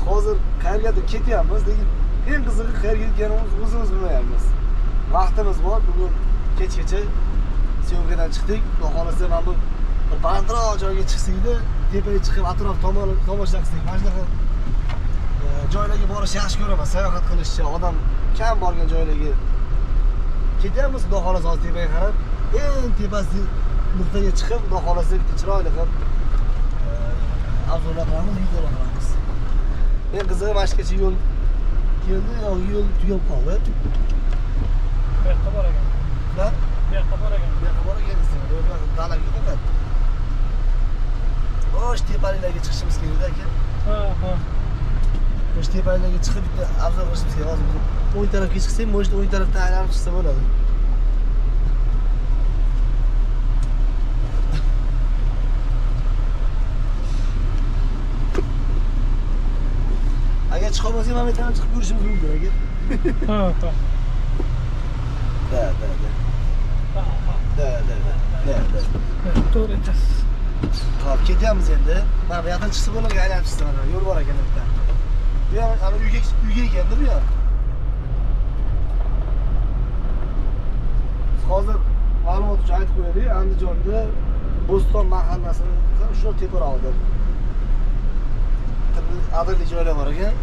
hozir qayergadir ketyapmiz, lekin eng qizig'i qayerga ketganimizni o'zimiz bilmayapmiz. Vaqtimiz bor, bugun kechgacha syomkadan chiqdik. Xudo xolasa men bu balandroq joyga chiqsak-da, tepaga chiqib atrof tomosha qilsak, mana shunaqa joylarga borish yaxshi ko'raman. Sayohat qilishcha, odam kam borgan joylarga ketyapmiz. Xudo xolasa hozir tepaga qarab, eng tepasi nuqtaga chiqib, xudo xolasa bitta chiroyli qilib avzolar qilamiz, videolar qilamiz. Men qizig'i mana shugacha yo'l keldi, yo'l tugab qoldi. Bu yoqqa bor ekan. Ha? Bu yoqqa bor ekan. Bu yoqqa bor ekan desam, bu yoqqa dalaga faqat. O'sh tepaliklarga chiqishimiz kerak aka. Ha. O'sh tepaliklarga chiqib bitta avzor qilishimiz kerak. Hozir o'ng tarafga chiqsak, mana shu o'ng tarafdan aylanib chiqsa bo'ladi. Agar chiqolmasak, mana bu yerdan chiqib ko'rishimiz mumkin aka. Ha. Da. To'g'ri aytasiz. Hop, ketyapmiz endi. Mana bu yoqdan chiqsa bo'ladi, aylanib chiqsa mana yo'l bor ekan bu yerda. Bu ham ana uyga ekanda bu ham. Hozir ma'lumot uchun aytib qo'yaylik, Andijonda Bo'ston mahallasini shu teparog'ida adirli joylar bor ekan.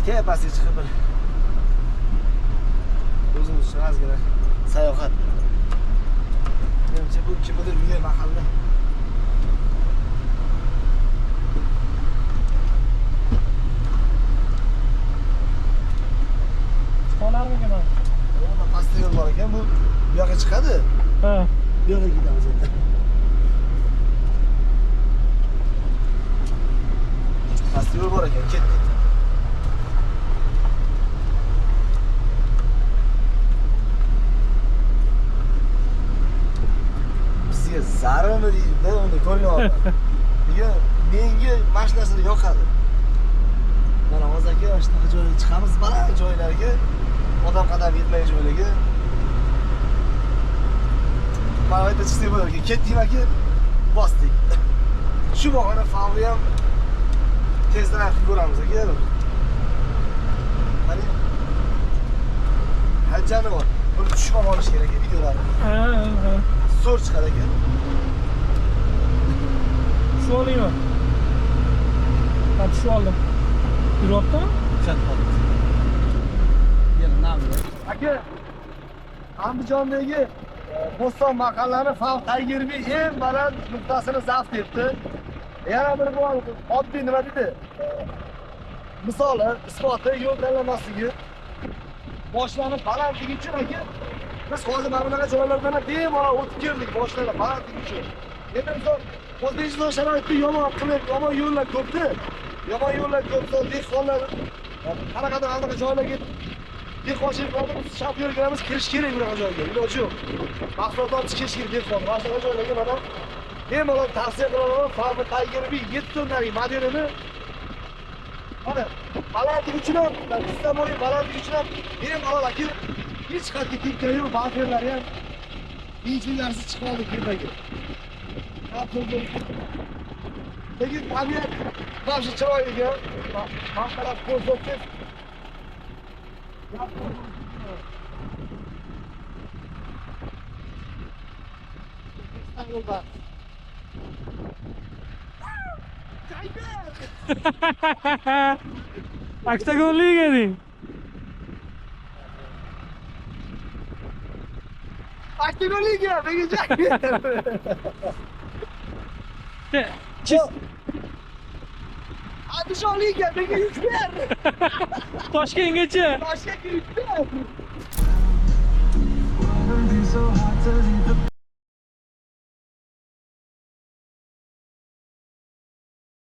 Tepasiga chiqib bir o'zimiz uchun ozgina sayohat. Menimcha bu kimdir uyi mahalla. Chiqolarmikan hozir? Mana pastda yo'l bor ekan, bu yoqqa chiqadi. Ha. Bu yoqqa ketamiz endi. Pastda yo'l bor ekan, ketdik. Bizga zararmi deydi-da, uni ko'ryapman. Menga mana shu narsa yoqadi. Mana hozir aka shunaqa joyga chiqamiz, baland joylarga, odam qadam yetmagan joylarga. Mana bu yerda chiqsak bo'lar ekan. Ketdik aka, bosdik. Shu bahona favni ham tezroq ko'ramiz aka. Mana hajjani bor. Buni tushib olish kerak aka videolarni. Ha. Zo'r chiqadi aka. Shu olaymi? Ha, shu oldim. Yuribdimi? Aka, Andijondagi Bo'ston mahallani Fav Taygerbi eng baland nuqtasini zabt etdi. Yana bir bu oddiy nima dedi? Misoli, isboti yo'l tanlamasligi. Boshlanib balandligi uchun aka, biz hozir mana bunaqa joylardan bemalol o'tib keldik, boshlanib balandligi uchun. Endi misol O'zbekiston sharoitida yomon yo'llar ko'pda. Yomon yo'llar ko'pda, dehqonlar qanaqadir anaqa joylarga dehqonchiliklarni biz shofyorlarimiz kirish kerak bunaqa joyga. Iloji yo'q. Mahsulotlar chiqish kerak dehqon. Mana shunaqa joylarga mana bemalol tavsiya qilaman. Farmi Taygerbi 7 tonnalik modelini mana balandligi uchun ham, istamoy balandligi uchun ham bemalol aka hech qanday tekka yo'q, baferlari ham injinlarsiz chiqib oldi tepaga. Lekin tabiat mana shu chiroyliga manfaat ko'rsatib Aktagonlik eding. Aktagonlikga menga Andijonlikga menga yuk ber. Toshkentgacha. Toshkentga yuk ber.